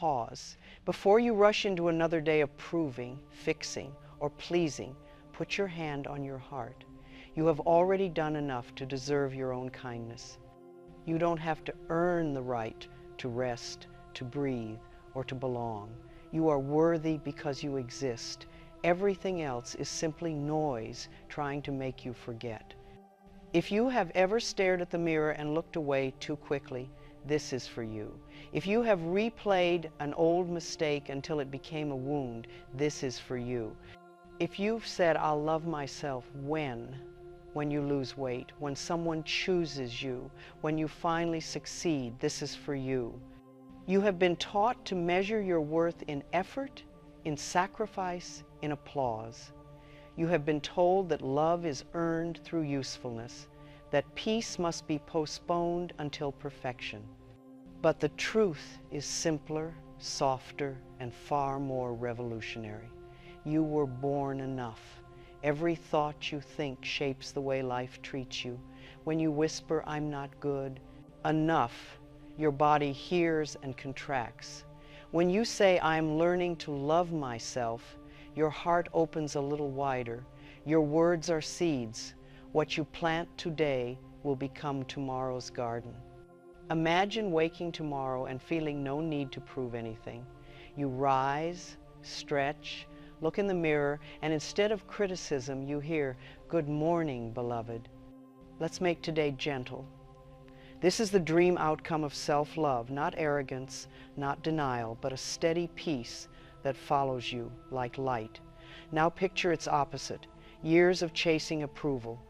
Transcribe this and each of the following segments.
pause. Before you rush into another day of proving, fixing, or pleasing, put your hand on your heart. You have already done enough to deserve your own kindness. You don't have to earn the right to rest, to breathe, or to belong. You are worthy because you exist. Everything else is simply noise trying to make you forget. If you have ever stared at the mirror and looked away too quickly, this is for you. If you have replayed an old mistake until it became a wound, this is for you. If you've said, I'll love myself when you lose weight, when someone chooses you, when you finally succeed, this is for you. You have been taught to measure your worth in effort, in sacrifice, in applause. You have been told that love is earned through usefulness, that peace must be postponed until perfection. But the truth is simpler, softer, and far more revolutionary. You were born enough. Every thought you think shapes the way life treats you. When you whisper, I'm not good, enough, your body hears and contracts. When you say, I'm learning to love myself, your heart opens a little wider. Your words are seeds. What you plant today will become tomorrow's garden. Imagine waking tomorrow and feeling no need to prove anything. You rise, stretch, look in the mirror, and instead of criticism, you hear, good morning, beloved. Let's make today gentle. This is the dream outcome of self-love, not arrogance, not denial, but a steady peace that follows you like light. Now picture its opposite, years of chasing approval,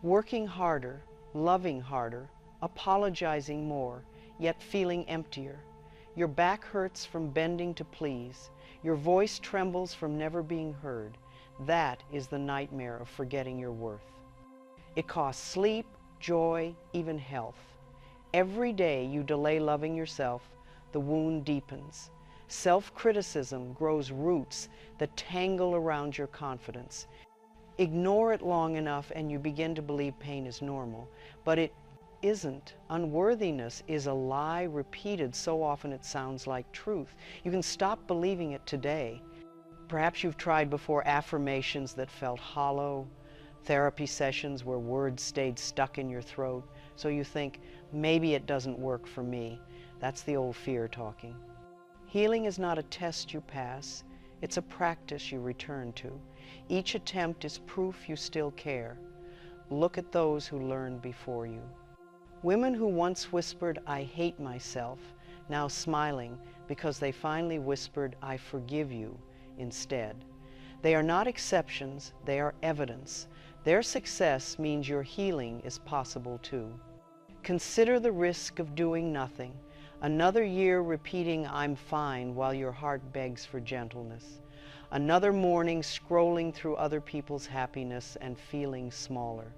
working harder, loving harder, apologizing more, yet feeling emptier. Your back hurts from bending to please. Your voice trembles from never being heard. That is the nightmare of forgetting your worth. It costs sleep, joy, even health. Every day you delay loving yourself, the wound deepens. Self-criticism grows roots that tangle around your confidence. Ignore it long enough and you begin to believe pain is normal, but it isn't. Unworthiness is a lie repeated so often it sounds like truth. You can stop believing it today. Perhaps you've tried before affirmations that felt hollow, therapy sessions where words stayed stuck in your throat, so you think, maybe it doesn't work for me. That's the old fear talking. Healing is not a test you pass, it's a practice you return to. Each attempt is proof you still care. Look at those who learned before you. Women who once whispered, I hate myself, now smiling because they finally whispered, I forgive you, instead. They are not exceptions, they are evidence. Their success means your healing is possible too. Consider the risk of doing nothing, another year repeating I'm fine while your heart begs for gentleness. Another morning scrolling through other people's happiness and feeling smaller.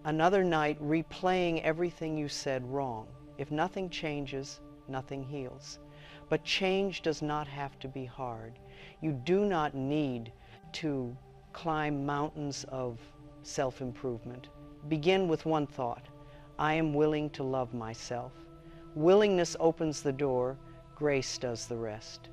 Another night replaying everything you said wrong. If nothing changes, nothing heals. But change does not have to be hard. You do not need to climb mountains of self-improvement. Begin with one thought. I am willing to love myself. Willingness opens the door, grace does the rest.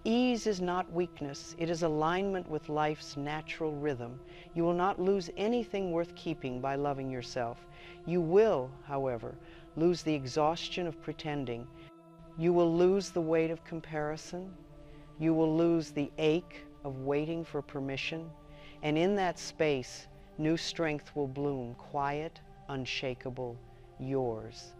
Ease is not weakness, it is alignment with life's natural rhythm. You will not lose anything worth keeping by loving yourself. You will, however, lose the exhaustion of pretending. You will lose the weight of comparison. You will lose the ache of waiting for permission. And in that space, new strength will bloom, quiet, unshakable, yours.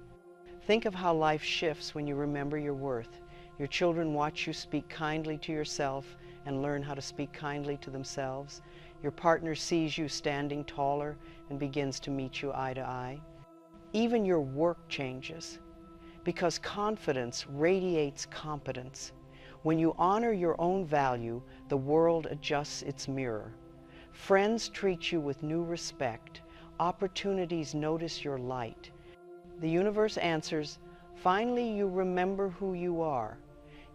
Think of how life shifts when you remember your worth. Your children watch you speak kindly to yourself and learn how to speak kindly to themselves. Your partner sees you standing taller and begins to meet you eye to eye. Even your work changes because confidence radiates competence. When you honor your own value, the world adjusts its mirror. Friends treat you with new respect. Opportunities notice your light. The universe answers, finally you remember who you are.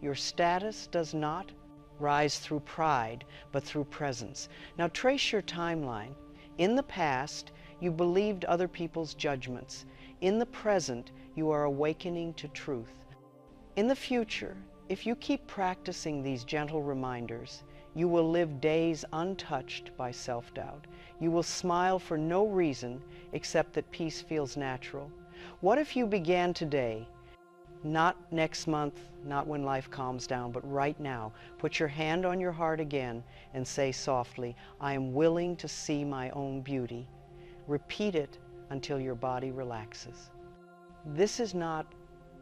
Your status does not rise through pride, but through presence. Now trace your timeline. In the past, you believed other people's judgments. In the present, you are awakening to truth. In the future, If you keep practicing these gentle reminders, you will live days untouched by self-doubt. You will smile for no reason except that peace feels natural. What if you began today? Not next month, not when life calms down, but right now. Put your hand on your heart again and say softly, I am willing to see my own beauty. Repeat it until your body relaxes. This is not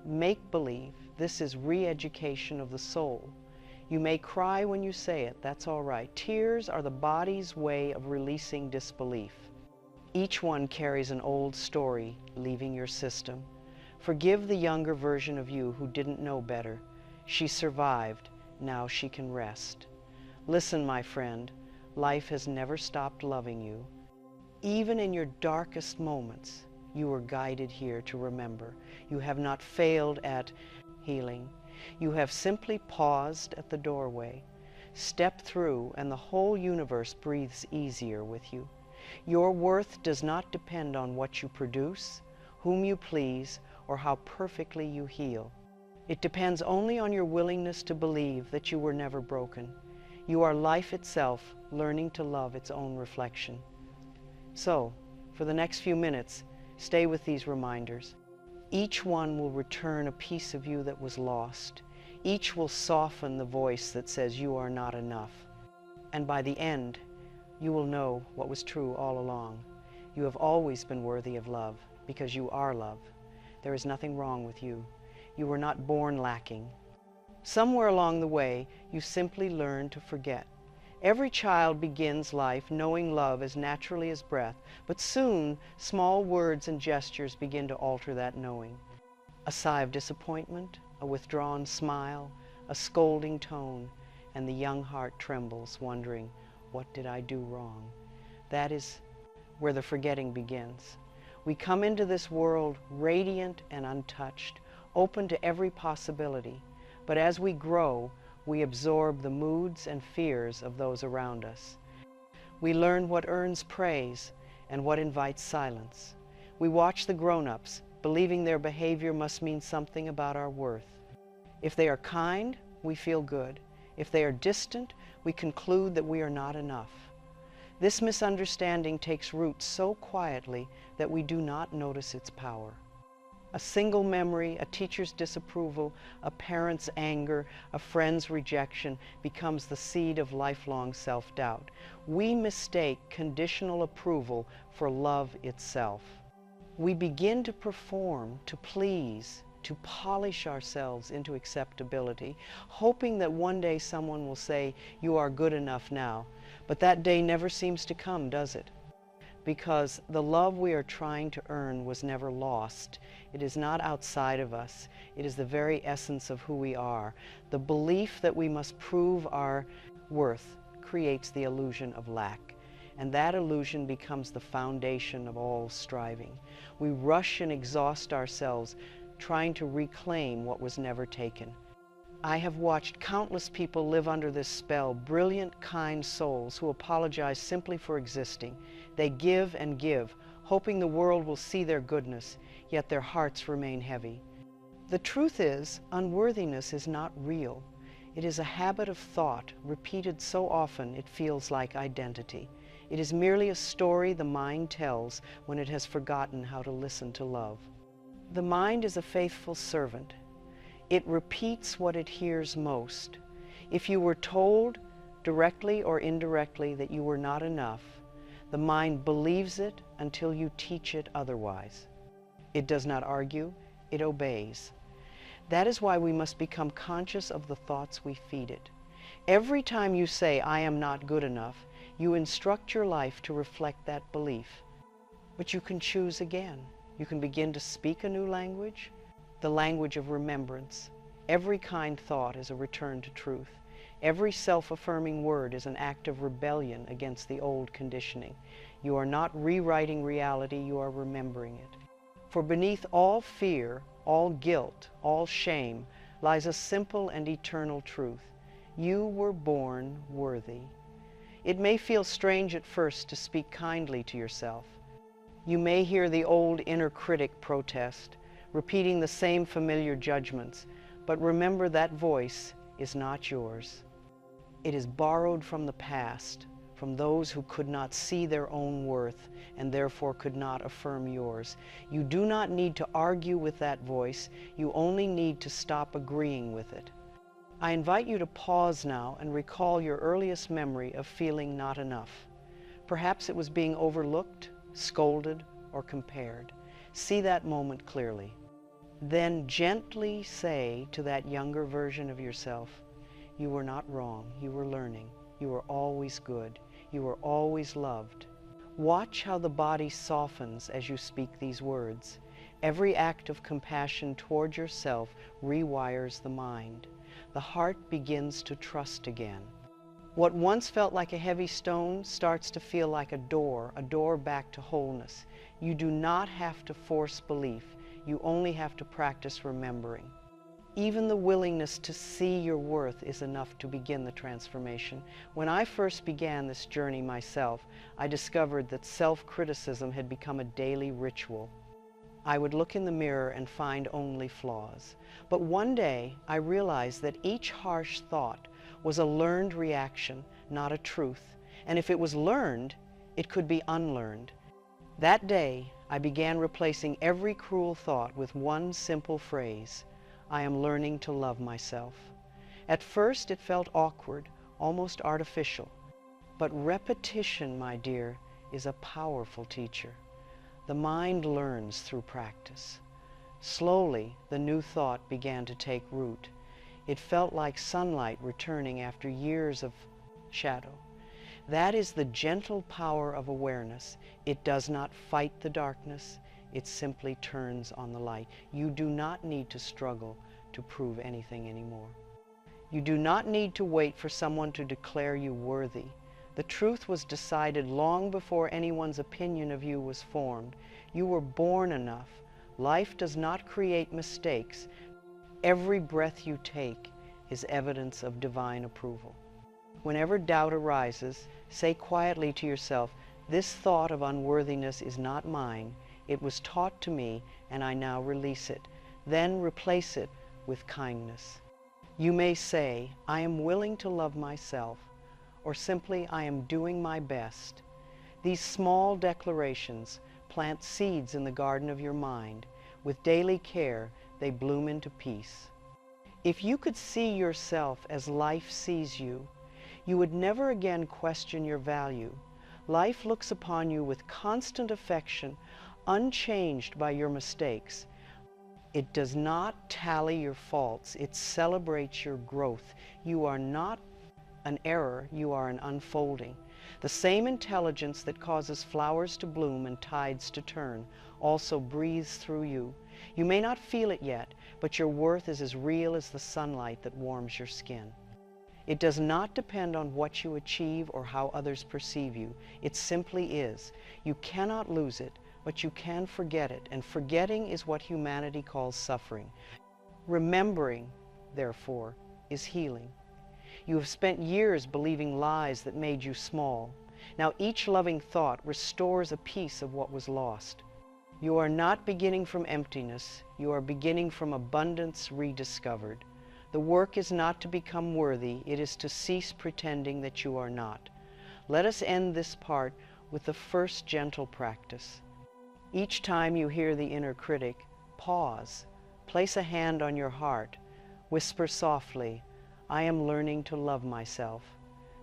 make-believe. This is re-education of the soul. You may cry when you say it, that's all right. Tears are the body's way of releasing disbelief. Each one carries an old story leaving your system. Forgive the younger version of you who didn't know better. She survived, now she can rest. Listen, my friend, life has never stopped loving you. Even in your darkest moments, you were guided here to remember. You have not failed at healing. You have simply paused at the doorway. Step through and the whole universe breathes easier with you. Your worth does not depend on what you produce, whom you please, or how perfectly you heal. It depends only on your willingness to believe that you were never broken. You are life itself, learning to love its own reflection. So, for the next few minutes, stay with these reminders. Each one will return a piece of you that was lost. Each will soften the voice that says you are not enough. And by the end, you will know what was true all along. You have always been worthy of love because you are love. There is nothing wrong with you. You were not born lacking. Somewhere along the way, you simply learned to forget. Every child begins life knowing love as naturally as breath, but soon small words and gestures begin to alter that knowing. A sigh of disappointment, a withdrawn smile, a scolding tone, and the young heart trembles, wondering, what did I do wrong? That is where the forgetting begins. We come into this world radiant and untouched, open to every possibility, but as we grow, we absorb the moods and fears of those around us. We learn what earns praise and what invites silence. We watch the grown-ups, believing their behavior must mean something about our worth. If they are kind, we feel good. If they are distant, we conclude that we are not enough. This misunderstanding takes root so quietly that we do not notice its power. A single memory, a teacher's disapproval, a parent's anger, a friend's rejection becomes the seed of lifelong self-doubt. We mistake conditional approval for love itself. We begin to perform, to please, to polish ourselves into acceptability, hoping that one day someone will say, "You are good enough now." But that day never seems to come, does it? Because the love we are trying to earn was never lost. It is not outside of us. It is the very essence of who we are. The belief that we must prove our worth creates the illusion of lack. And that illusion becomes the foundation of all striving. We rush and exhaust ourselves trying to reclaim what was never taken. I have watched countless people live under this spell, brilliant, kind souls who apologize simply for existing. They give and give, hoping the world will see their goodness, yet their hearts remain heavy. The truth is, unworthiness is not real. It is a habit of thought, repeated so often it feels like identity. It is merely a story the mind tells when it has forgotten how to listen to love. The mind is a faithful servant. It repeats what it hears most. If you were told, directly or indirectly, that you were not enough, the mind believes it until you teach it otherwise. It does not argue, it obeys. That is why we must become conscious of the thoughts we feed it. Every time you say, "I am not good enough," you instruct your life to reflect that belief. But you can choose again. You can begin to speak a new language, the language of remembrance. Every kind thought is a return to truth. Every self-affirming word is an act of rebellion against the old conditioning. You are not rewriting reality, you are remembering it. For beneath all fear, all guilt, all shame, lies a simple and eternal truth. You were born worthy. It may feel strange at first to speak kindly to yourself. You may hear the old inner critic protest, repeating the same familiar judgments, But remember, that voice is not yours. It is borrowed from the past, from those who could not see their own worth and therefore could not affirm yours. You do not need to argue with that voice. You only need to stop agreeing with it. I invite you to pause now and recall your earliest memory of feeling not enough. Perhaps it was being overlooked, scolded, or compared. See that moment clearly. Then gently say to that younger version of yourself, you were not wrong, you were learning, you were always good, you were always loved. Watch how the body softens as you speak these words. Every act of compassion toward yourself rewires the mind. The heart begins to trust again. What once felt like a heavy stone starts to feel like a door back to wholeness. You do not have to force belief. You only have to practice remembering. Even the willingness to see your worth is enough to begin the transformation. When I first began this journey myself, I discovered that self-criticism had become a daily ritual. I would look in the mirror and find only flaws. But one day, I realized that each harsh thought was a learned reaction, not a truth. And if it was learned, it could be unlearned. That day, I began replacing every cruel thought with one simple phrase: I am learning to love myself. At first, it felt awkward, almost artificial. But repetition, my dear, is a powerful teacher. The mind learns through practice. Slowly, the new thought began to take root. It felt like sunlight returning after years of shadow. That is the gentle power of awareness. It does not fight the darkness. It simply turns on the light. You do not need to struggle to prove anything anymore. You do not need to wait for someone to declare you worthy. The truth was decided long before anyone's opinion of you was formed. You were born enough. Life does not create mistakes. Every breath you take is evidence of divine approval. Whenever doubt arises, say quietly to yourself, this thought of unworthiness is not mine. It was taught to me, and I now release it. Then replace it with kindness. You may say, I am willing to love myself, or simply, I am doing my best. These small declarations plant seeds in the garden of your mind. With daily care, they bloom into peace. If you could see yourself as life sees you, you would never again question your value. Life looks upon you with constant affection, unchanged by your mistakes. It does not tally your faults. It celebrates your growth. You are not an error, you are an unfolding. The same intelligence that causes flowers to bloom and tides to turn also breathes through you. You may not feel it yet, but your worth is as real as the sunlight that warms your skin. It does not depend on what you achieve or how others perceive you. It simply is. You cannot lose it, but you can forget it, and forgetting is what humanity calls suffering. Remembering, therefore, is healing. You have spent years believing lies that made you small. Now each loving thought restores a piece of what was lost. You are not beginning from emptiness. You are beginning from abundance rediscovered. The work is not to become worthy. It is to cease pretending that you are not. Let us end this part with the first gentle practice. Each time you hear the inner critic, pause. Place a hand on your heart. Whisper softly, I am learning to love myself.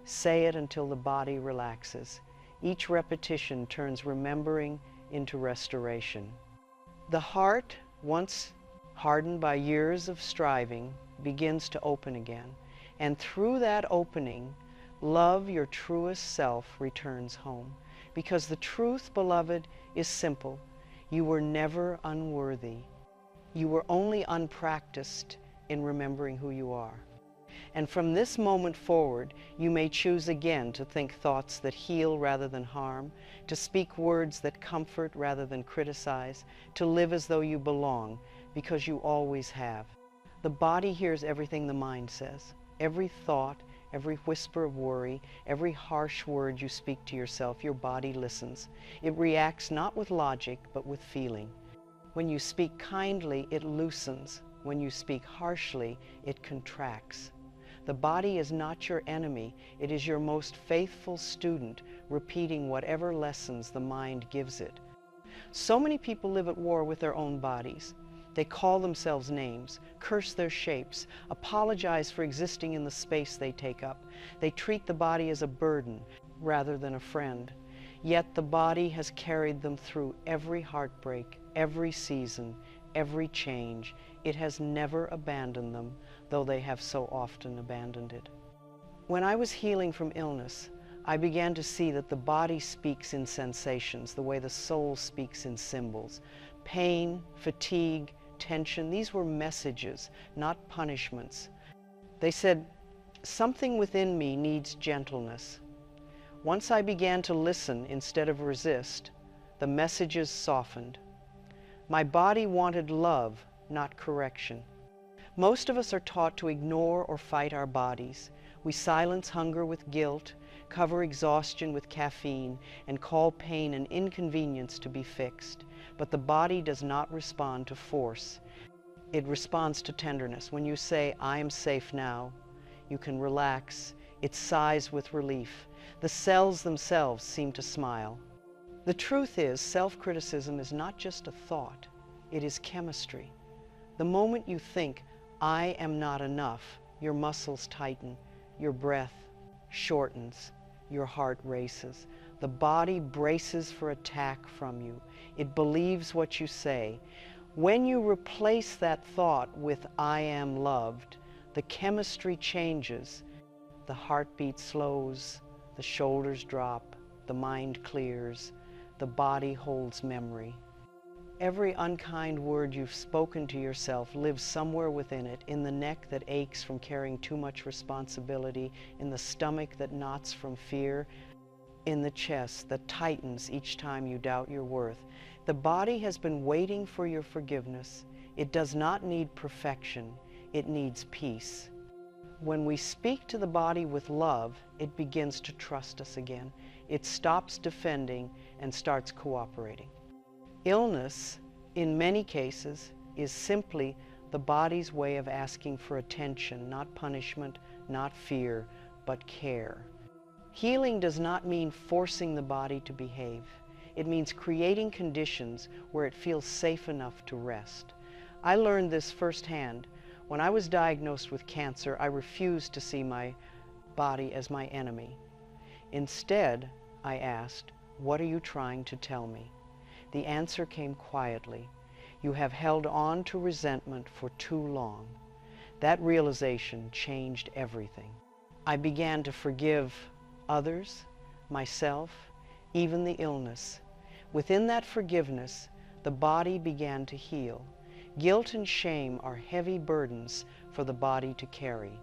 Say it until the body relaxes. Each repetition turns remembering into restoration. The heart, once hardened by years of striving, begins to open again. And through that opening, love, your truest self, returns home. Because the truth, beloved, is simple. You were never unworthy. You were only unpracticed in remembering who you are. And from this moment forward, you may choose again to think thoughts that heal rather than harm, to speak words that comfort rather than criticize, to live as though you belong, because you always have. The body hears everything the mind says. Every thought, every whisper of worry, every harsh word you speak to yourself, your body listens. It reacts not with logic, but with feeling. When you speak kindly, it loosens. When you speak harshly, it contracts. The body is not your enemy. It is your most faithful student, repeating whatever lessons the mind gives it. So many people live at war with their own bodies. They call themselves names, curse their shapes, apologize for existing in the space they take up. They treat the body as a burden rather than a friend. Yet the body has carried them through every heartbreak, every season, every change. It has never abandoned them, though they have so often abandoned it. When I was healing from illness, I began to see that the body speaks in sensations, the way the soul speaks in symbols. Pain, fatigue, tension, these were messages, not punishments. They said, something within me needs gentleness. Once I began to listen instead of resist, the messages softened. My body wanted love, not correction. Most of us are taught to ignore or fight our bodies. We silence hunger with guilt, cover exhaustion with caffeine, and call pain an inconvenience to be fixed. But the body does not respond to force. It responds to tenderness. When you say, I am safe now, you can relax. It sighs with relief. The cells themselves seem to smile. The truth is, self-criticism is not just a thought. It is chemistry. The moment you think, I am not enough, your muscles tighten, your breath shortens, your heart races. The body braces for attack from you. It believes what you say. When you replace that thought with I am loved, the chemistry changes. The heartbeat slows, the shoulders drop, the mind clears, the body holds memory. Every unkind word you've spoken to yourself lives somewhere within it, in the neck that aches from carrying too much responsibility, in the stomach that knots from fear, in the chest that tightens each time you doubt your worth. The body has been waiting for your forgiveness. It does not need perfection. It needs peace. When we speak to the body with love, it begins to trust us again. It stops defending and starts cooperating. Illness, in many cases, is simply the body's way of asking for attention, not punishment, not fear, but care. Healing does not mean forcing the body to behave. It means creating conditions where it feels safe enough to rest. I learned this firsthand. When I was diagnosed with cancer, I refused to see my body as my enemy. Instead, I asked, what are you trying to tell me? The answer came quietly. You have held on to resentment for too long. That realization changed everything. I began to forgive others, myself, even the illness. Within that forgiveness, the body began to heal. Guilt and shame are heavy burdens for the body to carry.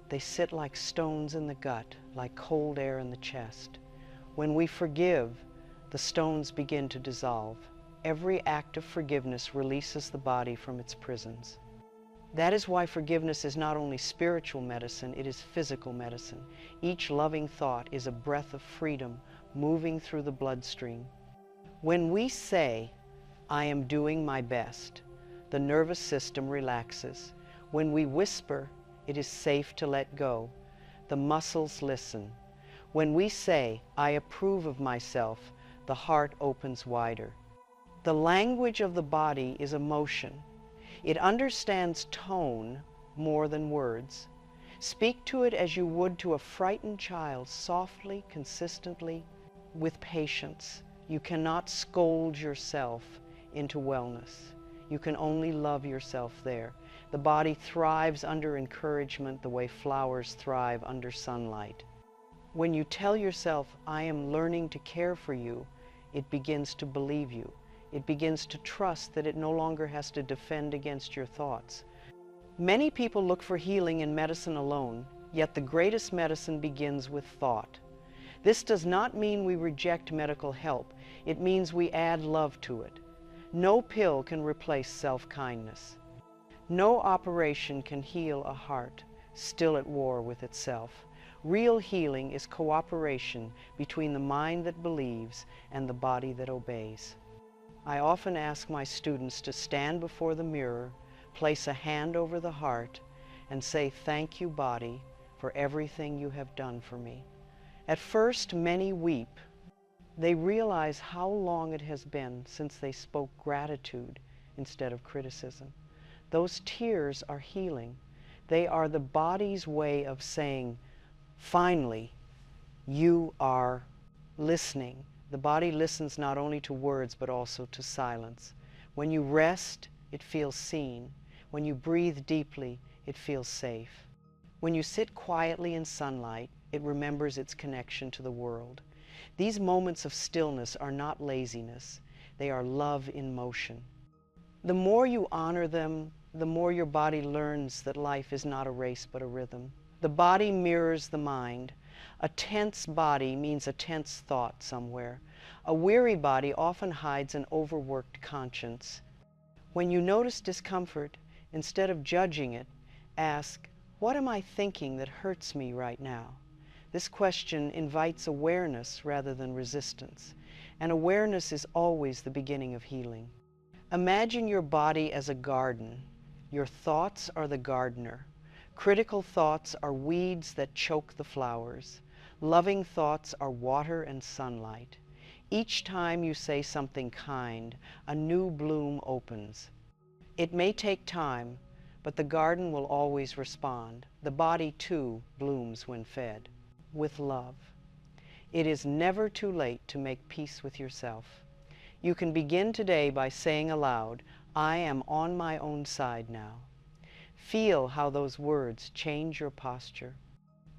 They sit like stones in the gut, like cold air in the chest. When we forgive, the stones begin to dissolve. Every act of forgiveness releases the body from its prisons. That is why forgiveness is not only spiritual medicine, it is physical medicine. Each loving thought is a breath of freedom moving through the bloodstream. When we say, I am doing my best, the nervous system relaxes. When we whisper, it is safe to let go, the muscles listen. When we say, I approve of myself, the heart opens wider. The language of the body is emotion. It understands tone more than words. Speak to it as you would to a frightened child, softly, consistently, with patience. You cannot scold yourself into wellness. You can only love yourself there. The body thrives under encouragement the way flowers thrive under sunlight. When you tell yourself, I am learning to care for you, it begins to believe you. It begins to trust that it no longer has to defend against your thoughts. Many people look for healing in medicine alone, yet the greatest medicine begins with thought. This does not mean we reject medical help. It means we add love to it. No pill can replace self-kindness. No operation can heal a heart still at war with itself. Real healing is cooperation between the mind that believes and the body that obeys. I often ask my students to stand before the mirror, Place a hand over the heart and say, "Thank you, body, for everything you have done for me." At first, many weep. They realize how long it has been since they spoke gratitude instead of criticism. Those tears are healing. They are the body's way of saying, finally, you are listening. The body listens not only to words but also to silence. When you rest, it feels seen. When you breathe deeply, it feels safe. When you sit quietly in sunlight, it remembers its connection to the world. These moments of stillness are not laziness. They are love in motion. The more you honor them, the more your body learns that life is not a race but a rhythm. The body mirrors the mind. A tense body means a tense thought somewhere. A weary body often hides an overworked conscience. When you notice discomfort, instead of judging it, ask, "What am I thinking that hurts me right now?" This question invites awareness rather than resistance, and awareness is always the beginning of healing. Imagine your body as a garden. Your thoughts are the gardener. Critical thoughts are weeds that choke the flowers. Loving thoughts are water and sunlight. Each time you say something kind, a new bloom opens. It may take time, but the garden will always respond. The body, too, blooms when fed. With love. It is never too late to make peace with yourself. You can begin today by saying aloud, "I am on my own side now." Feel how those words change your posture.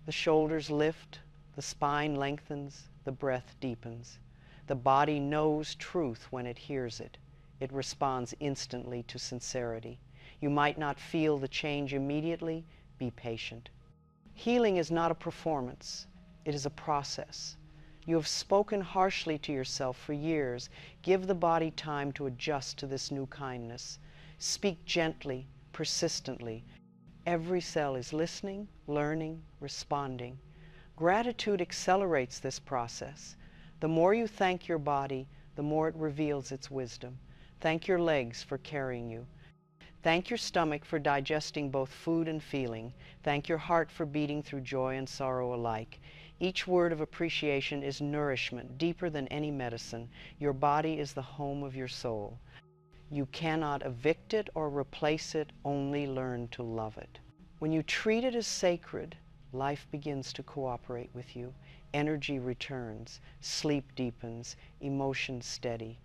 The shoulders lift, the spine lengthens, the breath deepens. The body knows truth when it hears it. It responds instantly to sincerity. You might not feel the change immediately. Be patient. Healing is not a performance. It is a process. You have spoken harshly to yourself for years. Give the body time to adjust to this new kindness. Speak gently, persistently. Every cell is listening, learning, responding. Gratitude accelerates this process. The more you thank your body, the more it reveals its wisdom. Thank your legs for carrying you. Thank your stomach for digesting both food and feeling. Thank your heart for beating through joy and sorrow alike. Each word of appreciation is nourishment deeper than any medicine. Your body is the home of your soul. You cannot evict it or replace it, only learn to love it. When you treat it as sacred, life begins to cooperate with you. Energy returns, sleep deepens, emotions steady.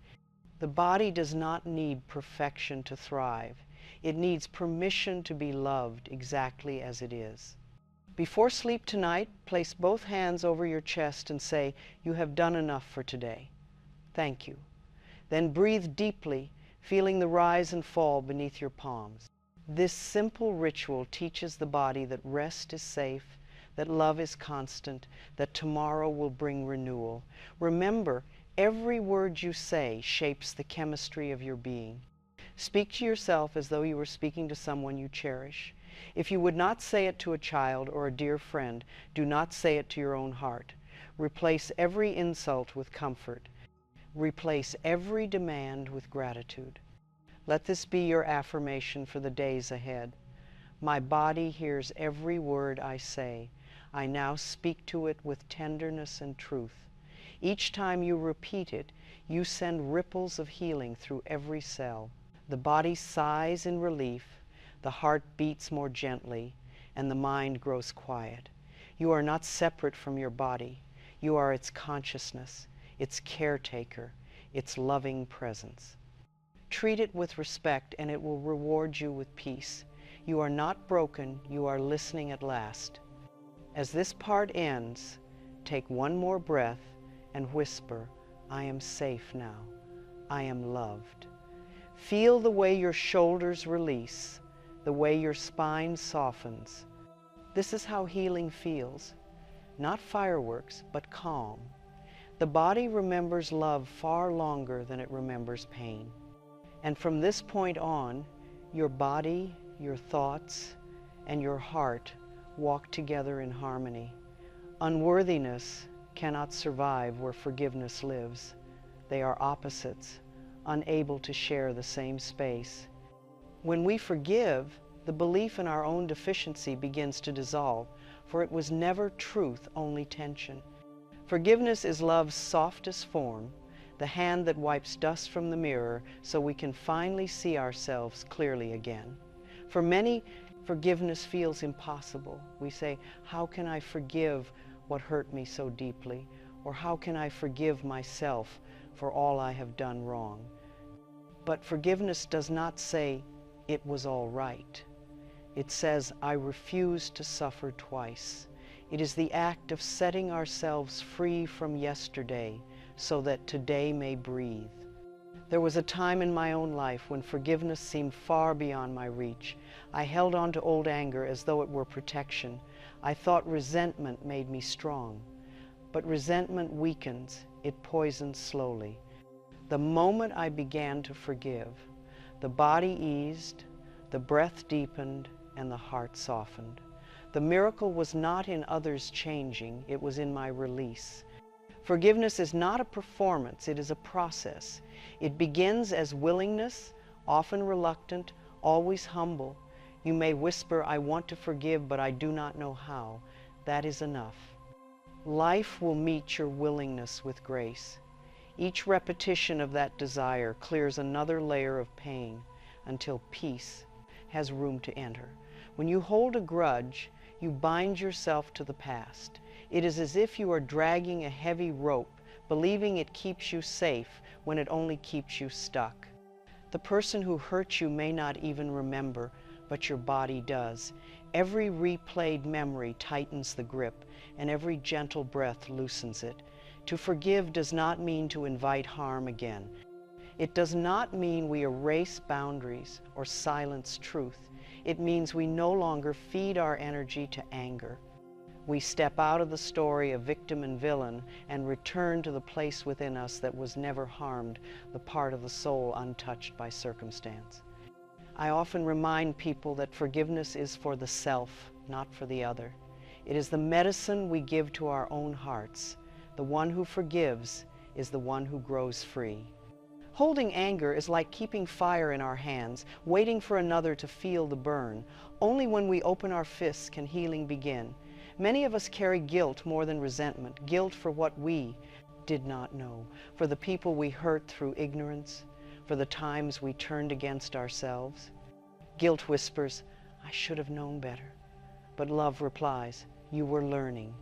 The body does not need perfection to thrive. It needs permission to be loved exactly as it is. Before sleep tonight, place both hands over your chest and say, "You have done enough for today. Thank you." Then breathe deeply, feeling the rise and fall beneath your palms. This simple ritual teaches the body that rest is safe, that love is constant, that tomorrow will bring renewal. Remember, every word you say shapes the chemistry of your being. Speak to yourself as though you were speaking to someone you cherish. If you would not say it to a child or a dear friend, do not say it to your own heart. Replace every insult with comfort. Replace every demand with gratitude. Let this be your affirmation for the days ahead. My body hears every word I say. I now speak to it with tenderness and truth. Each time you repeat it, you send ripples of healing through every cell. The body sighs in relief, the heart beats more gently, and the mind grows quiet. You are not separate from your body. You are its consciousness, its caretaker, its loving presence. Treat it with respect, and it will reward you with peace. You are not broken, you are listening at last. As this part ends, take one more breath and whisper, "I am safe now. I am loved." Feel the way your shoulders release, the way your spine softens. This is how healing feels. Not fireworks, but calm. The body remembers love far longer than it remembers pain. And from this point on, your body, your thoughts, and your heart walk together in harmony. Unworthiness cannot survive where forgiveness lives. They are opposites, unable to share the same space. When we forgive, the belief in our own deficiency begins to dissolve, for it was never truth, only tension. Forgiveness is love's softest form, the hand that wipes dust from the mirror so we can finally see ourselves clearly again. For many, forgiveness feels impossible. We say, how can I forgive what hurt me so deeply? Or how can I forgive myself for all I have done wrong? But forgiveness does not say, it was all right. It says, I refuse to suffer twice. It is the act of setting ourselves free from yesterday so that today may breathe. There was a time in my own life when forgiveness seemed far beyond my reach. I held on to old anger as though it were protection. I thought resentment made me strong. But resentment weakens, it poisons slowly. The moment I began to forgive, the body eased, the breath deepened, and the heart softened. The miracle was not in others changing, it was in my release. Forgiveness is not a performance, it is a process. It begins as willingness, often reluctant, always humble. You may whisper, I want to forgive, but I do not know how. That is enough. Life will meet your willingness with grace. Each repetition of that desire clears another layer of pain until peace has room to enter. When you hold a grudge, you bind yourself to the past. It is as if you are dragging a heavy rope, believing it keeps you safe when it only keeps you stuck. The person who hurt you may not even remember, but your body does. Every replayed memory tightens the grip, and every gentle breath loosens it. To forgive does not mean to invite harm again. It does not mean we erase boundaries or silence truth. It means we no longer feed our energy to anger. We step out of the story of victim and villain and return to the place within us that was never harmed, the part of the soul untouched by circumstance. I often remind people that forgiveness is for the self, not for the other. It is the medicine we give to our own hearts. The one who forgives is the one who grows free. Holding anger is like keeping fire in our hands, waiting for another to feel the burn. Only when we open our fists can healing begin. Many of us carry guilt more than resentment, guilt for what we did not know, for the people we hurt through ignorance, for the times we turned against ourselves. Guilt whispers, I should have known better. But love replies, you were learning.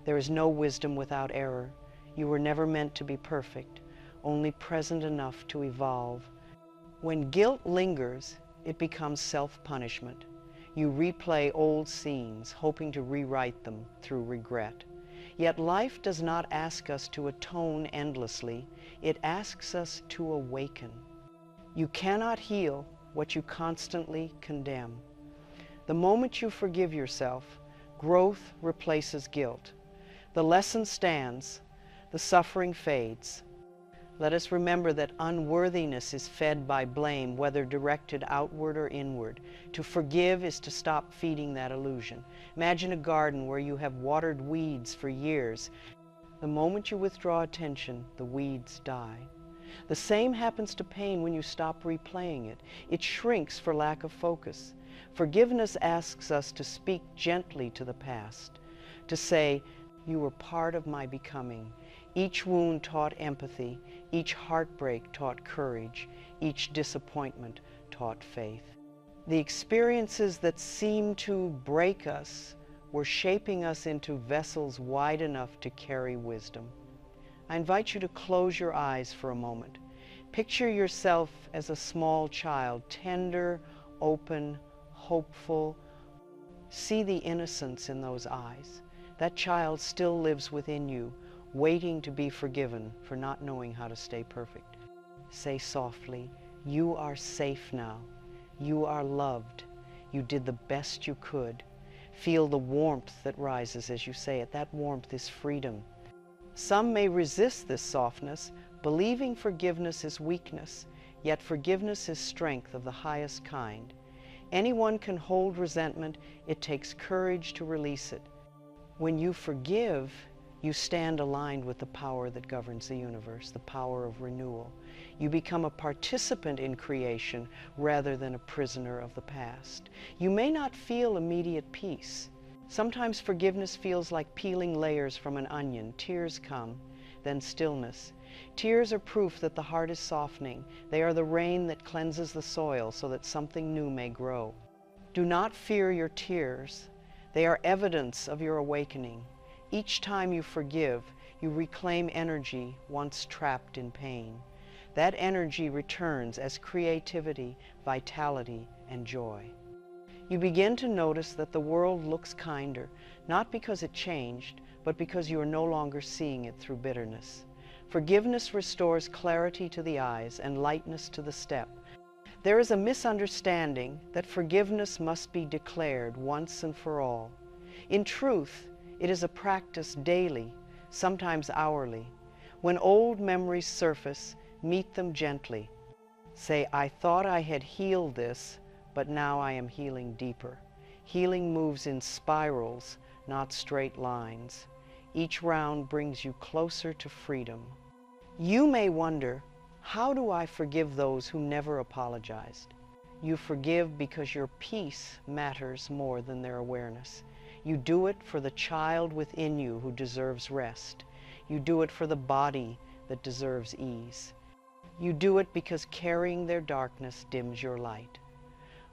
There is no wisdom without error. You were never meant to be perfect, only present enough to evolve. When guilt lingers, it becomes self-punishment. You replay old scenes, hoping to rewrite them through regret. Yet life does not ask us to atone endlessly. It asks us to awaken. You cannot heal what you constantly condemn. The moment you forgive yourself, growth replaces guilt. The lesson stands, the suffering fades. Let us remember that unworthiness is fed by blame, whether directed outward or inward. To forgive is to stop feeding that illusion. Imagine a garden where you have watered weeds for years. The moment you withdraw attention, the weeds die. The same happens to pain when you stop replaying it. It shrinks for lack of focus. Forgiveness asks us to speak gently to the past, to say, you were part of my becoming. Each wound taught empathy, each heartbreak taught courage, each disappointment taught faith. The experiences that seemed to break us were shaping us into vessels wide enough to carry wisdom. I invite you to close your eyes for a moment. Picture yourself as a small child, tender, open, hopeful. See the innocence in those eyes. That child still lives within you, waiting to be forgiven for not knowing how to stay perfect. Say softly, you are safe now. You are loved. You did the best you could. Feel the warmth that rises as you say it. That warmth is freedom. Some may resist this softness, believing forgiveness is weakness, yet forgiveness is strength of the highest kind. Anyone can hold resentment. It takes courage to release it. When you forgive, You stand aligned with the power that governs the universe, the power of renewal. You become a participant in creation rather than a prisoner of the past. You may not feel immediate peace. Sometimes forgiveness feels like peeling layers from an onion. Tears come, then stillness. Tears are proof that the heart is softening. They are the rain that cleanses the soil so that something new may grow. Do not fear your tears. They are evidence of your awakening. Each time you forgive, you reclaim energy once trapped in pain. That energy returns as creativity, vitality, and joy. You begin to notice that the world looks kinder, not because it changed, but because you are no longer seeing it through bitterness. Forgiveness restores clarity to the eyes and lightness to the step. There is a misunderstanding that forgiveness must be declared once and for all. In truth, it is a practice daily, sometimes hourly. When old memories surface, meet them gently. Say, I thought I had healed this, but now I am healing deeper. Healing moves in spirals, not straight lines. Each round brings you closer to freedom. You may wonder, how do I forgive those who never apologized? You forgive because your peace matters more than their awareness. You do it for the child within you who deserves rest. You do it for the body that deserves ease. You do it because carrying their darkness dims your light.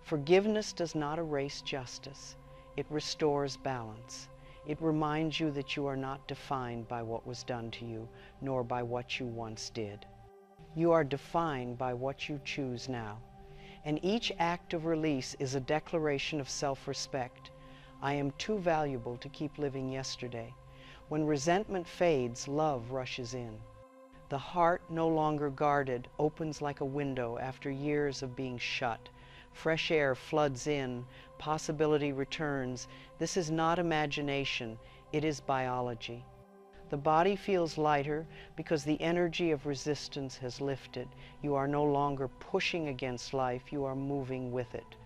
Forgiveness does not erase justice. It restores balance. It reminds you that you are not defined by what was done to you, nor by what you once did. You are defined by what you choose now. And each act of release is a declaration of self-respect. I am too valuable to keep living yesterday. When resentment fades, love rushes in. The heart, no longer guarded, opens like a window after years of being shut. Fresh air floods in, possibility returns. This is not imagination, it is biology. The body feels lighter because the energy of resistance has lifted. You are no longer pushing against life, you are moving with it.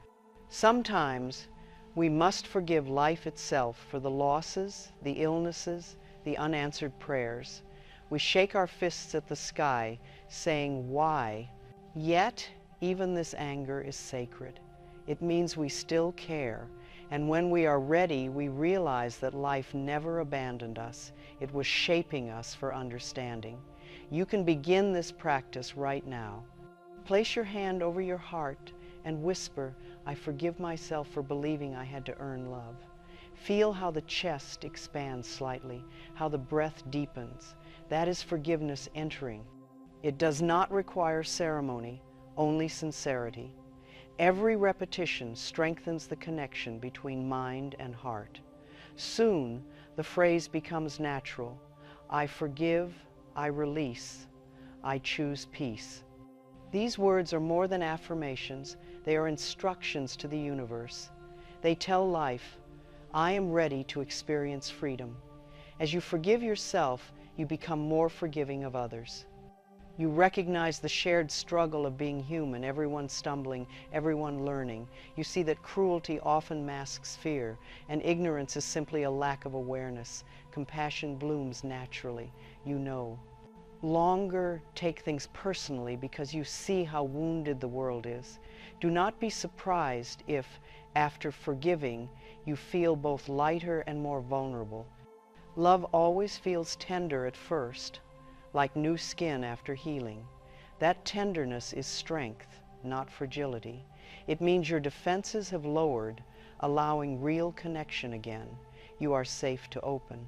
Sometimes we must forgive life itself for the losses, the illnesses, the unanswered prayers. We shake our fists at the sky, saying, why? Yet, even this anger is sacred. It means we still care, and when we are ready, we realize that life never abandoned us. It was shaping us for understanding. You can begin this practice right now. Place your hand over your heart and whisper, I forgive myself for believing I had to earn love. Feel how the chest expands slightly, how the breath deepens. That is forgiveness entering. It does not require ceremony, only sincerity. Every repetition strengthens the connection between mind and heart. Soon, the phrase becomes natural. I forgive, I release, I choose peace. These words are more than affirmations. They are instructions to the universe. They tell life, I am ready to experience freedom. As you forgive yourself, you become more forgiving of others. You recognize the shared struggle of being human, everyone stumbling, everyone learning. You see that cruelty often masks fear, and ignorance is simply a lack of awareness. Compassion blooms naturally, you know. Longer take things personally because you see how wounded the world is. Do not be surprised if, after forgiving, you feel both lighter and more vulnerable. Love always feels tender at first, like new skin after healing. That tenderness is strength, not fragility. It means your defenses have lowered, allowing real connection again. You are safe to open.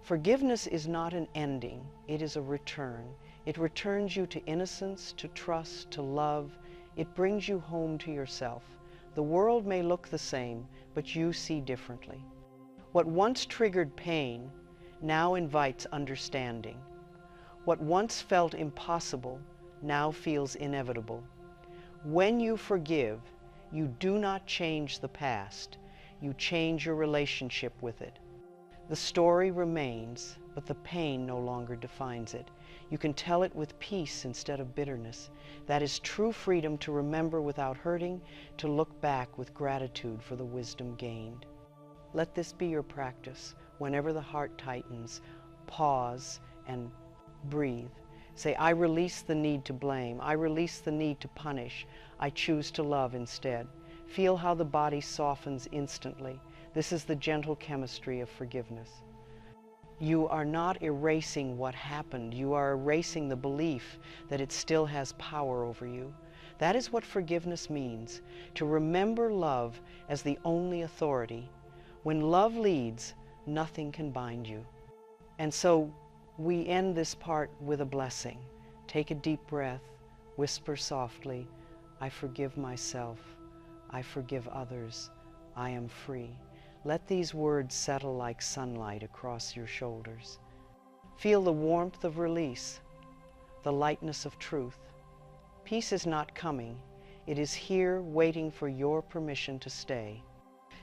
Forgiveness is not an ending, it is a return. It returns you to innocence, to trust, to love. It brings you home to yourself. The world may look the same, but you see differently. What once triggered pain now invites understanding. What once felt impossible now feels inevitable. When you forgive, you do not change the past, you change your relationship with it. The story remains, but the pain no longer defines it. You can tell it with peace instead of bitterness. That is true freedom to remember without hurting, to look back with gratitude for the wisdom gained. Let this be your practice whenever the heart tightens pause and breathe. Say, I release the need to blame. I release the need to punish. I choose to love instead. Feel how the body softens instantly. This is the gentle chemistry of forgiveness. You are not erasing what happened. You are erasing the belief that it still has power over you. That is what forgiveness means, to remember love as the only authority. When love leads, nothing can bind you. And so we end this part with a blessing. Take a deep breath, whisper softly, I forgive myself, I forgive others, I am free. Let these words settle like sunlight across your shoulders. Feel the warmth of release, the lightness of truth. Peace is not coming. It is here waiting for your permission to stay.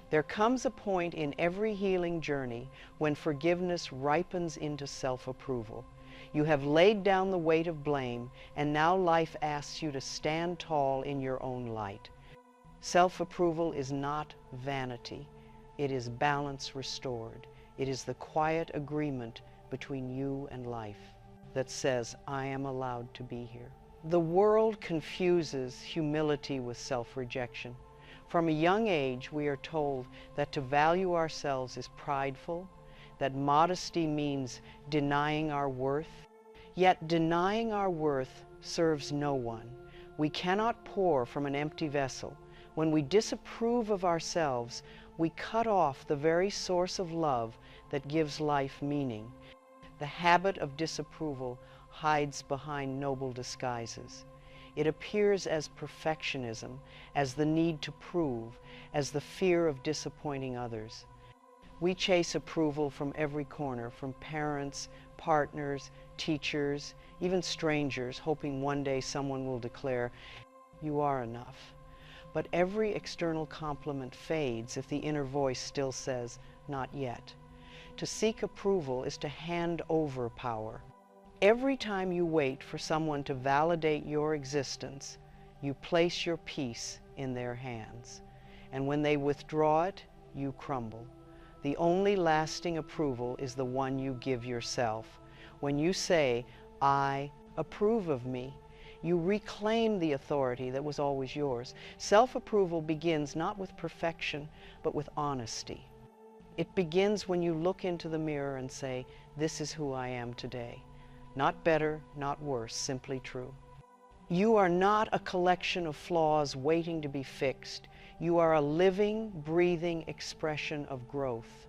There comes a point in every healing journey when forgiveness ripens into self-approval. You have laid down the weight of blame, and now life asks you to stand tall in your own light. Self-approval is not vanity. It is balance restored. It is the quiet agreement between you and life that says, I am allowed to be here. The world confuses humility with self-rejection. From a young age, we are told that to value ourselves is prideful, that modesty means denying our worth. Yet denying our worth serves no one. We cannot pour from an empty vessel. When we disapprove of ourselves, we cut off the very source of love that gives life meaning. The habit of disapproval hides behind noble disguises. It appears as perfectionism, as the need to prove, as the fear of disappointing others. We chase approval from every corner, from parents, partners, teachers, even strangers, hoping one day someone will declare, you are enough. But every external compliment fades if the inner voice still says, not yet. To seek approval is to hand over power. Every time you wait for someone to validate your existence, you place your peace in their hands. And when they withdraw it, you crumble. The only lasting approval is the one you give yourself. When you say, I approve of me, you reclaim the authority that was always yours. Self-approval begins not with perfection, but with honesty. It begins when you look into the mirror and say, this is who I am today. Not better, not worse, simply true. You are not a collection of flaws waiting to be fixed. You are a living, breathing expression of growth.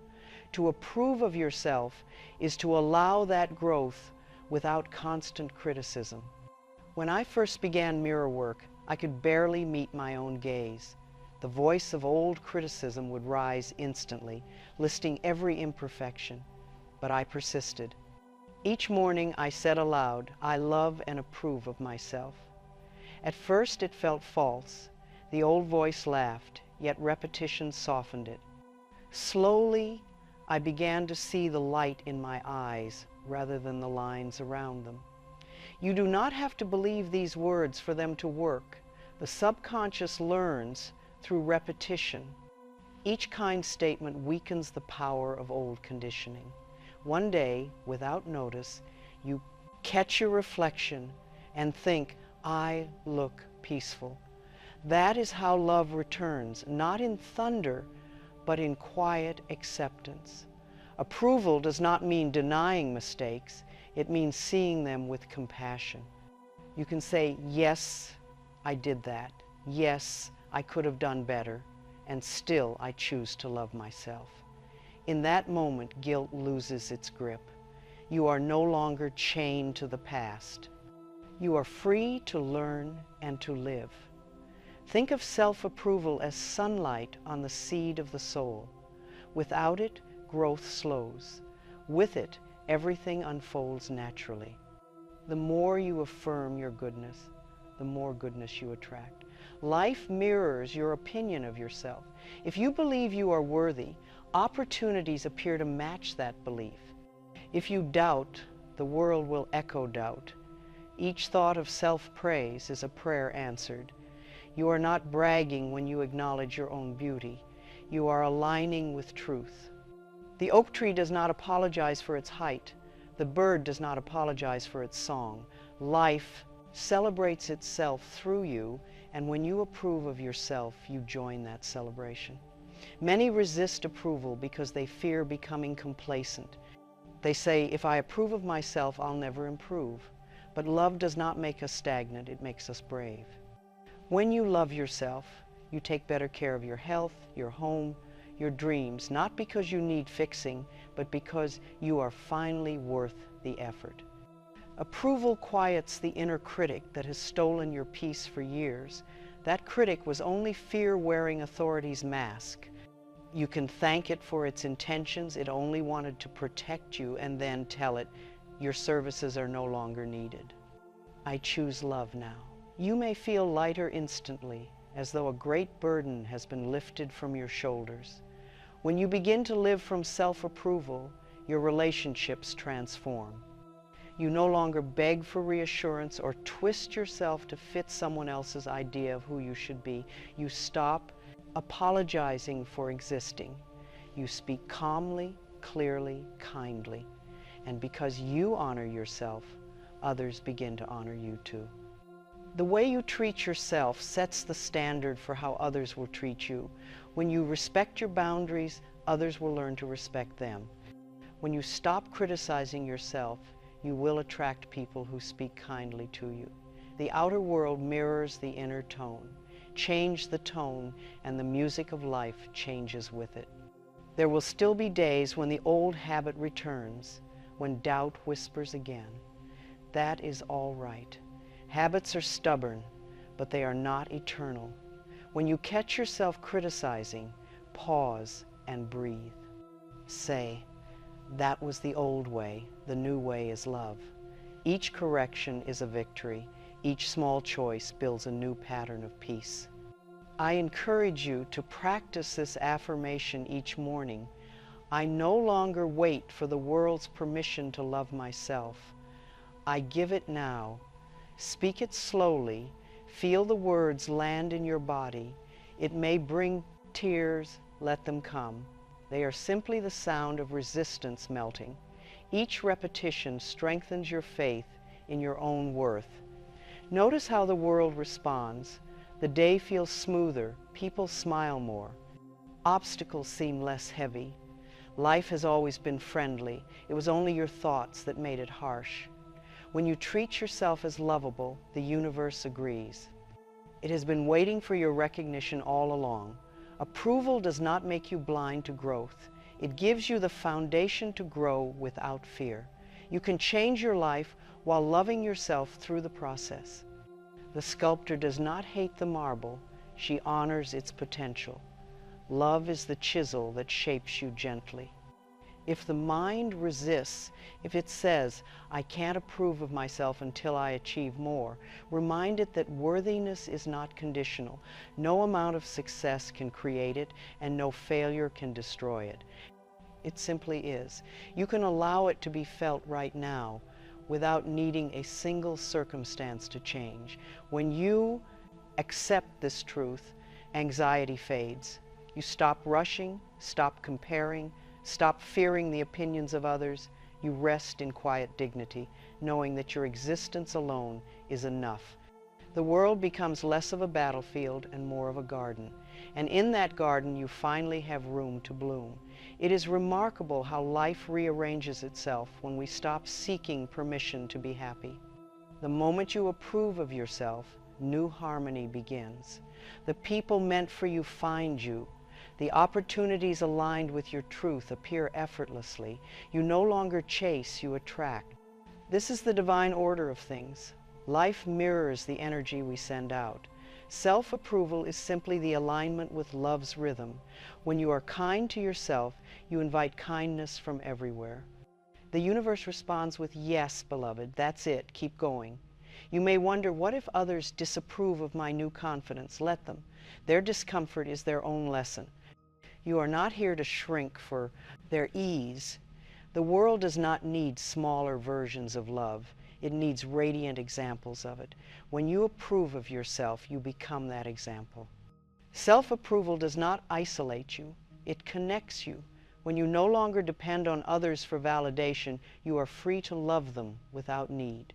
To approve of yourself is to allow that growth without constant criticism. When I first began mirror work, I could barely meet my own gaze. The voice of old criticism would rise instantly, listing every imperfection. But I persisted. Each morning I said aloud, I love and approve of myself. At first it felt false. The old voice laughed, yet repetition softened it. Slowly, I began to see the light in my eyes rather than the lines around them. You do not have to believe these words for them to work. The subconscious learns through repetition. Each kind statement weakens the power of old conditioning. One day, without notice, you catch your reflection and think, I look peaceful. That is how love returns, not in thunder, but in quiet acceptance. Approval does not mean denying mistakes. It means seeing them with compassion. You can say, yes, I did that. Yes, I could have done better. And still, I choose to love myself. In that moment, guilt loses its grip. You are no longer chained to the past. You are free to learn and to live. Think of self-approval as sunlight on the seed of the soul. Without it, growth slows. With it, everything unfolds naturally. The more you affirm your goodness, the more goodness you attract. Life mirrors your opinion of yourself. If you believe you are worthy, opportunities appear to match that belief. If you doubt, the world will echo doubt. Each thought of self-praise is a prayer answered. You are not bragging when you acknowledge your own beauty. You are aligning with truth. The oak tree does not apologize for its height, The bird does not apologize for its song. Life celebrates itself through you, and when you approve of yourself, you join that celebration. Many resist approval because they fear becoming complacent. They say, if I approve of myself, I'll never improve. But love does not make us stagnant, it makes us brave. When you love yourself, you take better care of your health, your home, your dreams, not because you need fixing, but because you are finally worth the effort. Approval quiets the inner critic that has stolen your peace for years. That critic was only fear wearing authority's mask. You can thank it for its intentions. It only wanted to protect you, and then tell it your services are no longer needed. I choose love now. You may feel lighter instantly, as though a great burden has been lifted from your shoulders. When you begin to live from self-approval, your relationships transform. You no longer beg for reassurance or twist yourself to fit someone else's idea of who you should be. You stop apologizing for existing. You speak calmly, clearly, kindly. And because you honor yourself, others begin to honor you too. The way you treat yourself sets the standard for how others will treat you. When you respect your boundaries, others will learn to respect them. When you stop criticizing yourself, you will attract people who speak kindly to you. The outer world mirrors the inner tone. Change the tone, and the music of life changes with it. There will still be days when the old habit returns, when doubt whispers again. That is all right. Habits are stubborn, but they are not eternal. When you catch yourself criticizing, pause and breathe. Say, that was the old way, the new way is love. Each correction is a victory. Each small choice builds a new pattern of peace. I encourage you to practice this affirmation each morning. I no longer wait for the world's permission to love myself. I give it now. Speak it slowly. Feel the words land in your body. It may bring tears, let them come. They are simply the sound of resistance melting. Each repetition strengthens your faith in your own worth. Notice how the world responds. The day feels smoother. People smile more. Obstacles seem less heavy. Life has always been friendly. It was only your thoughts that made it harsh. When you treat yourself as lovable, the universe agrees. It has been waiting for your recognition all along. Approval does not make you blind to growth. It gives you the foundation to grow without fear. You can change your life while loving yourself through the process. The sculptor does not hate the marble. She honors its potential. Love is the chisel that shapes you gently. If the mind resists, if it says, I can't approve of myself until I achieve more, remind it that worthiness is not conditional. No amount of success can create it, and no failure can destroy it. It simply is. You can allow it to be felt right now without needing a single circumstance to change. When you accept this truth, anxiety fades. You stop rushing, stop comparing, stop fearing the opinions of others. You rest in quiet dignity, knowing that your existence alone is enough. The world becomes less of a battlefield and more of a garden. And in that garden, you finally have room to bloom. It is remarkable how life rearranges itself when we stop seeking permission to be happy. The moment you approve of yourself, new harmony begins. The people meant for you find you. The opportunities aligned with your truth appear effortlessly. You no longer chase, you attract. This is the divine order of things. Life mirrors the energy we send out. Self-approval is simply the alignment with love's rhythm. When you are kind to yourself, you invite kindness from everywhere. The universe responds with, yes, beloved, that's it, keep going. You may wonder, what if others disapprove of my new confidence? Let them. Their discomfort is their own lesson. You are not here to shrink for their ease. The world does not need smaller versions of love. It needs radiant examples of it. When you approve of yourself, you become that example. Self-approval does not isolate you. It connects you. When you no longer depend on others for validation, you are free to love them without need.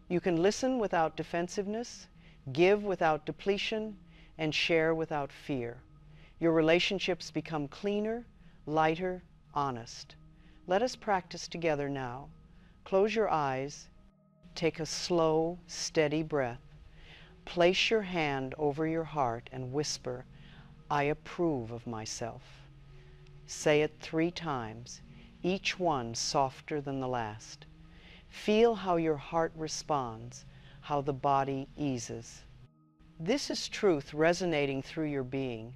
You can listen without defensiveness, give without depletion, and share without fear. Your relationships become cleaner, lighter, honest. Let us practice together now. Close your eyes, take a slow, steady breath. Place your hand over your heart and whisper, "I approve of myself." Say it 3 times, each one softer than the last. Feel how your heart responds, how the body eases. This is truth resonating through your being.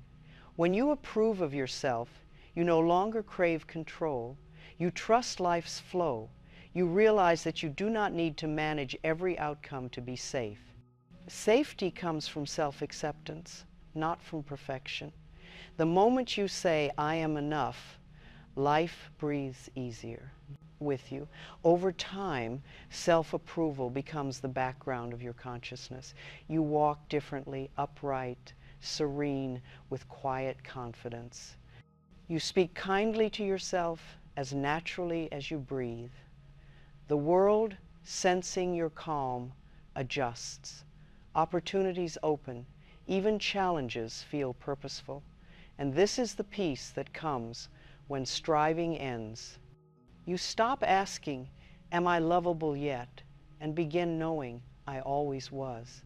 When you approve of yourself, you no longer crave control. You trust life's flow. You realize that you do not need to manage every outcome to be safe. Safety comes from self-acceptance, not from perfection. The moment you say, "I am enough," life breathes easier with you. Over time, self-approval becomes the background of your consciousness. You walk differently, upright, serene, with quiet confidence. You speak kindly to yourself as naturally as you breathe. The world, sensing your calm, adjusts. Opportunities open. Even challenges feel purposeful. And this is the peace that comes when striving ends. You stop asking, "Am I lovable yet?" and begin knowing, "I always was."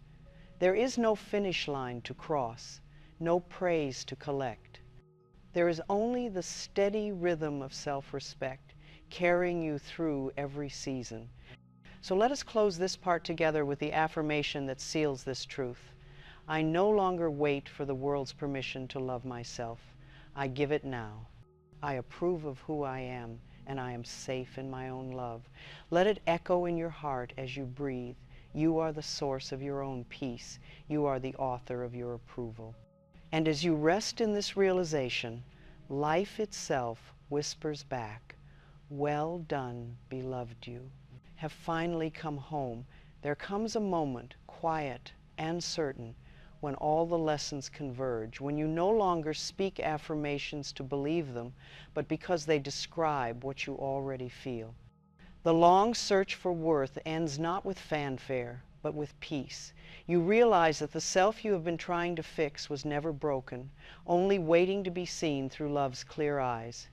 There is no finish line to cross, no praise to collect. There is only the steady rhythm of self-respect carrying you through every season. So let us close this part together with the affirmation that seals this truth. I no longer wait for the world's permission to love myself. I give it now. I approve of who I am, and I am safe in my own love. Let it echo in your heart as you breathe. You are the source of your own peace. You are the author of your approval. And as you rest in this realization, life itself whispers back, "Well done, beloved you. Have finally come home." There comes a moment, quiet and certain, when all the lessons converge, when you no longer speak affirmations to believe them, but because they describe what you already feel. The long search for worth ends not with fanfare, but with peace. You realize that the self you have been trying to fix was never broken, only waiting to be seen through love's clear eyes.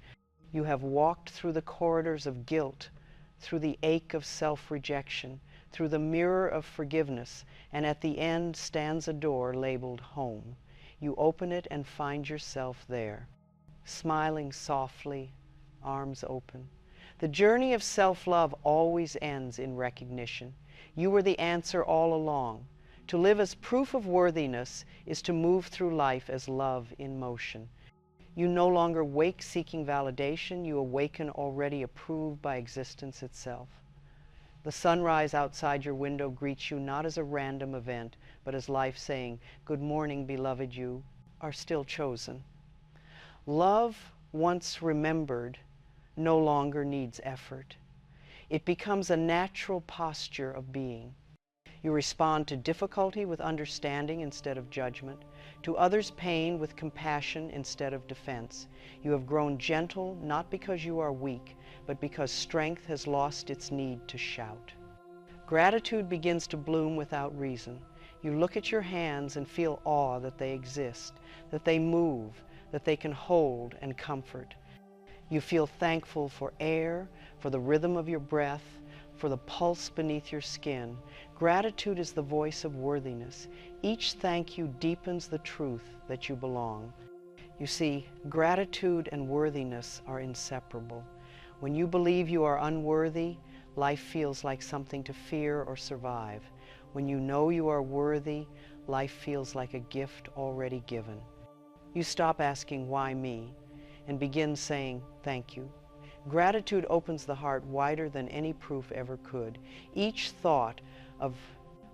You have walked through the corridors of guilt, through the ache of self-rejection, through the mirror of forgiveness, and at the end stands a door labeled home. You open it and find yourself there, smiling softly, arms open. The journey of self-love always ends in recognition. You were the answer all along. To live as proof of worthiness is to move through life as love in motion. You no longer wake seeking validation. You awaken already approved by existence itself. The sunrise outside your window greets you not as a random event, but as life saying, "Good morning, beloved, you are still chosen." Love, once remembered, no longer needs effort. It becomes a natural posture of being. You respond to difficulty with understanding instead of judgment, to others' pain with compassion instead of defense. You have grown gentle not because you are weak, but because strength has lost its need to shout. Gratitude begins to bloom without reason. You look at your hands and feel awe that they exist, that they move, that they can hold and comfort. You feel thankful for air, for the rhythm of your breath, for the pulse beneath your skin. Gratitude is the voice of worthiness. Each thank you deepens the truth that you belong. You see, gratitude and worthiness are inseparable. When you believe you are unworthy, life feels like something to fear or survive. When you know you are worthy, life feels like a gift already given. You stop asking, "Why me?" and begin saying, "Thank you." Gratitude opens the heart wider than any proof ever could. Each thought of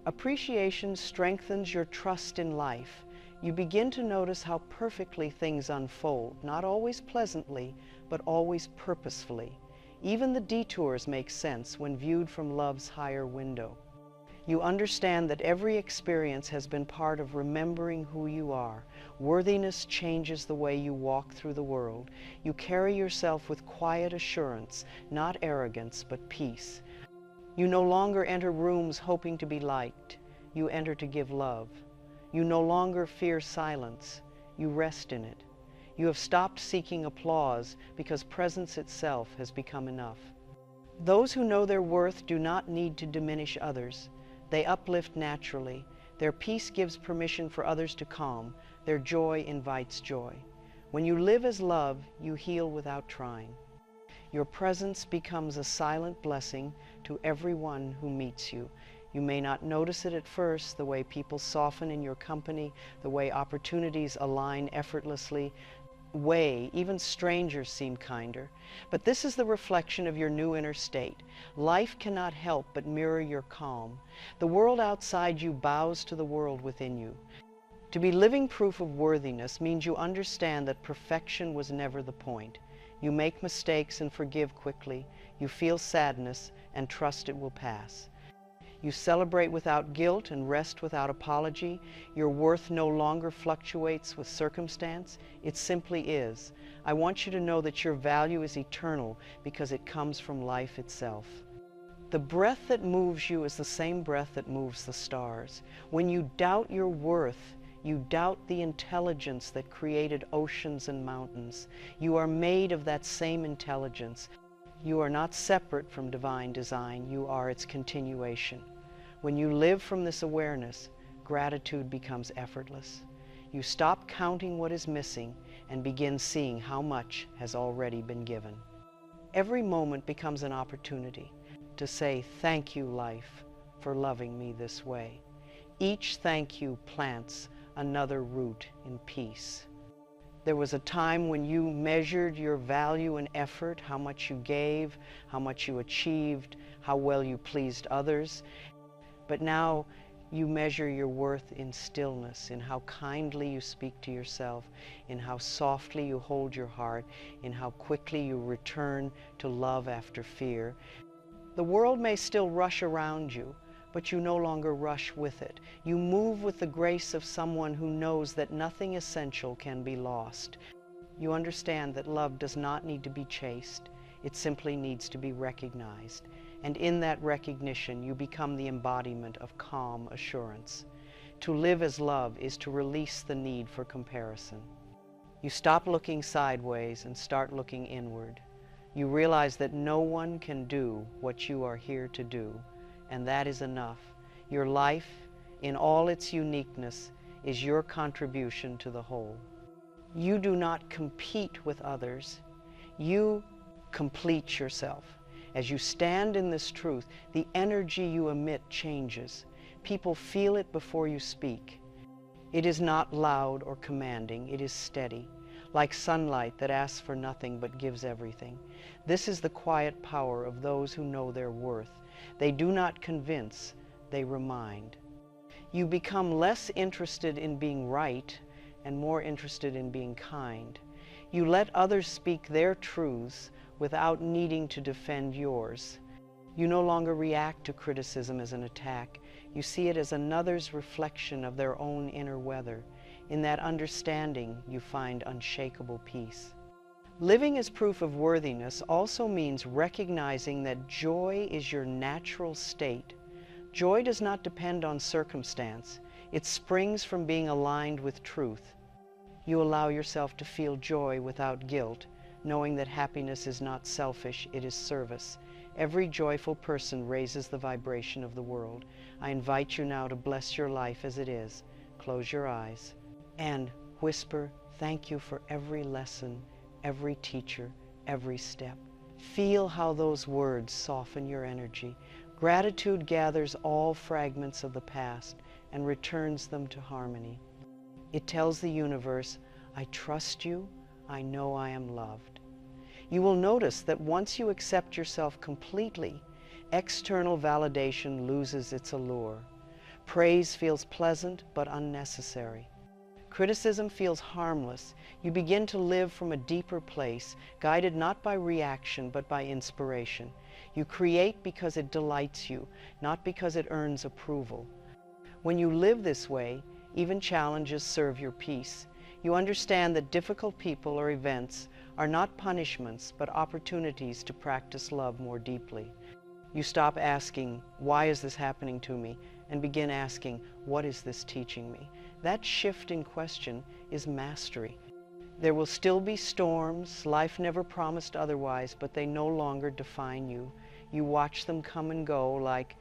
appreciation strengthens your trust in life. You begin to notice how perfectly things unfold, not always pleasantly, but always purposefully. Even the detours make sense when viewed from love's higher window. You understand that every experience has been part of remembering who you are. Worthiness changes the way you walk through the world. You carry yourself with quiet assurance, not arrogance, but peace. You no longer enter rooms hoping to be liked. You enter to give love. You no longer fear silence. You rest in it. You have stopped seeking applause because presence itself has become enough. Those who know their worth do not need to diminish others. They uplift naturally. Their peace gives permission for others to calm. Their joy invites joy. When you live as love, you heal without trying. Your presence becomes a silent blessing to everyone who meets you. You may not notice it at first, the way people soften in your company, the way opportunities align effortlessly, even strangers seem kinder. But this is the reflection of your new inner state. Life cannot help but mirror your calm. The world outside you bows to the world within you. To be living proof of worthiness means you understand that perfection was never the point. You make mistakes and forgive quickly. You feel sadness and trust it will pass. You celebrate without guilt and rest without apology. Your worth no longer fluctuates with circumstance. It simply is. I want you to know that your value is eternal because it comes from life itself. The breath that moves you is the same breath that moves the stars. When you doubt your worth, you doubt the intelligence that created oceans and mountains. You are made of that same intelligence. You are not separate from divine design. You are its continuation. When you live from this awareness, gratitude becomes effortless. You stop counting what is missing and begin seeing how much has already been given. Every moment becomes an opportunity to say, "Thank you, life, for loving me this way." Each thank you plants another root in peace. There was a time when you measured your value and effort, how much you gave, how much you achieved, how well you pleased others. But now you measure your worth in stillness, in how kindly you speak to yourself, in how softly you hold your heart, in how quickly you return to love after fear. The world may still rush around you, but you no longer rush with it. You move with the grace of someone who knows that nothing essential can be lost. You understand that love does not need to be chased. It simply needs to be recognized. And in that recognition, you become the embodiment of calm assurance. To live as love is to release the need for comparison. You stop looking sideways and start looking inward. You realize that no one can do what you are here to do, and that is enough. Your life, in all its uniqueness, is your contribution to the whole. You do not compete with others. You complete yourself. As you stand in this truth, the energy you emit changes. People feel it before you speak. It is not loud or commanding, it is steady, like sunlight that asks for nothing but gives everything. This is the quiet power of those who know their worth. They do not convince, they remind. You become less interested in being right and more interested in being kind. You let others speak their truths without needing to defend yours. You no longer react to criticism as an attack. You see it as another's reflection of their own inner weather. In that understanding, you find unshakable peace. Living as proof of worthiness also means recognizing that joy is your natural state. Joy does not depend on circumstance. It springs from being aligned with truth. You allow yourself to feel joy without guilt, knowing that happiness is not selfish, it is service. Every joyful person raises the vibration of the world. I invite you now to bless your life as it is. Close your eyes and whisper, "Thank you for every lesson, every teacher, every step." Feel how those words soften your energy. Gratitude gathers all fragments of the past and returns them to harmony. It tells the universe, "I trust you, I know I am loved." You will notice that once you accept yourself completely, external validation loses its allure. Praise feels pleasant but unnecessary. Criticism feels harmless. You begin to live from a deeper place, guided not by reaction, but by inspiration. You create because it delights you, not because it earns approval. When you live this way, even challenges serve your peace. You understand that difficult people or events are not punishments, but opportunities to practice love more deeply. You stop asking, "Why is this happening to me?" and begin asking, "What is this teaching me?" That shift in question is mastery. There will still be storms, life never promised otherwise, but they no longer define you. You watch them come and go like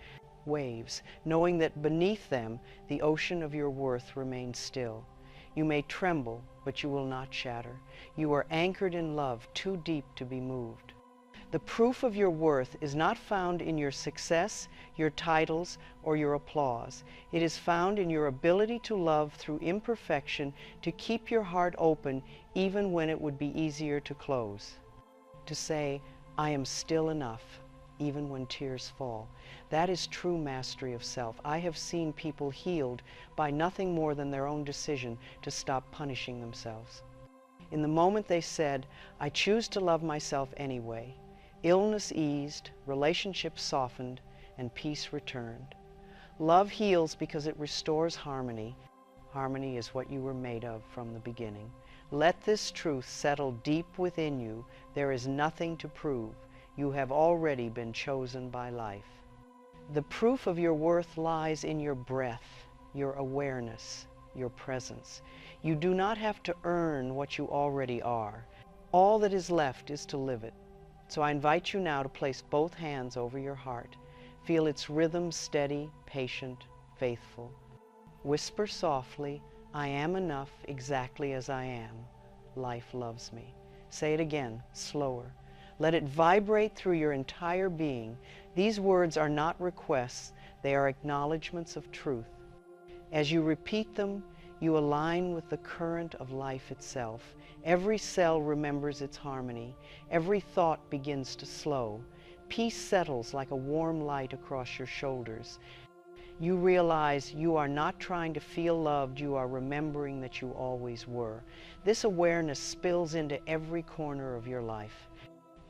waves, knowing that beneath them, the ocean of your worth remains still. You may tremble, but you will not shatter. You are anchored in love, too deep to be moved. The proof of your worth is not found in your success, your titles, or your applause. It is found in your ability to love through imperfection, to keep your heart open even when it would be easier to close. To say, "I am still enough," even when tears fall. That is true mastery of self. I have seen people healed by nothing more than their own decision to stop punishing themselves. In the moment they said, "I choose to love myself anyway," illness eased, relationships softened, and peace returned. Love heals because it restores harmony. Harmony is what you were made of from the beginning. Let this truth settle deep within you. There is nothing to prove. You have already been chosen by life. The proof of your worth lies in your breath, your awareness, your presence. You do not have to earn what you already are. All that is left is to live it. So I invite you now to place both hands over your heart. Feel its rhythm steady, patient, faithful. Whisper softly, "I am enough exactly as I am. Life loves me." Say it again, slower. Let it vibrate through your entire being. These words are not requests, they are acknowledgments of truth. As you repeat them, you align with the current of life itself. Every cell remembers its harmony. Every thought begins to slow. Peace settles like a warm light across your shoulders. You realize you are not trying to feel loved, you are remembering that you always were. This awareness spills into every corner of your life.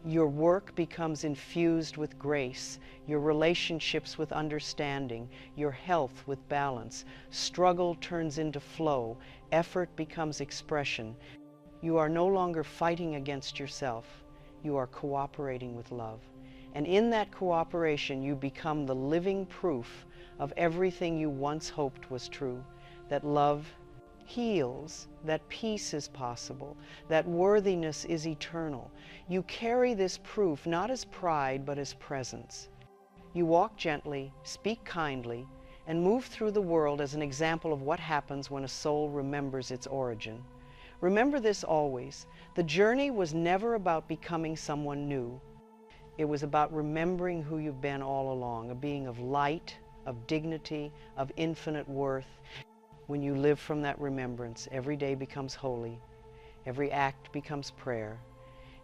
Your work becomes infused with grace, your relationships with understanding, your health with balance. Struggle turns into flow, effort becomes expression. You are no longer fighting against yourself, you are cooperating with love. And in that cooperation, you become the living proof of everything you once hoped was true, that love heals, that peace is possible, that worthiness is eternal. You carry this proof not as pride, but as presence. You walk gently, speak kindly, and move through the world as an example of what happens when a soul remembers its origin. Remember this always. The journey was never about becoming someone new. It was about remembering who you've been all along, a being of light, of dignity, of infinite worth. When you live from that remembrance, every day becomes holy, every act becomes prayer,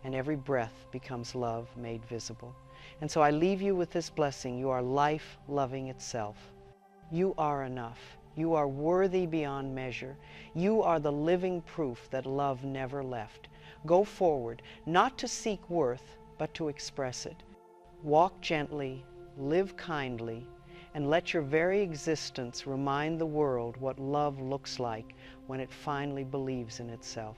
and every breath becomes love made visible. And so I leave you with this blessing. You are life loving itself. You are enough. You are worthy beyond measure. You are the living proof that love never left. Go forward, not to seek worth, but to express it. Walk gently, live kindly, and let your very existence remind the world what love looks like when it finally believes in itself.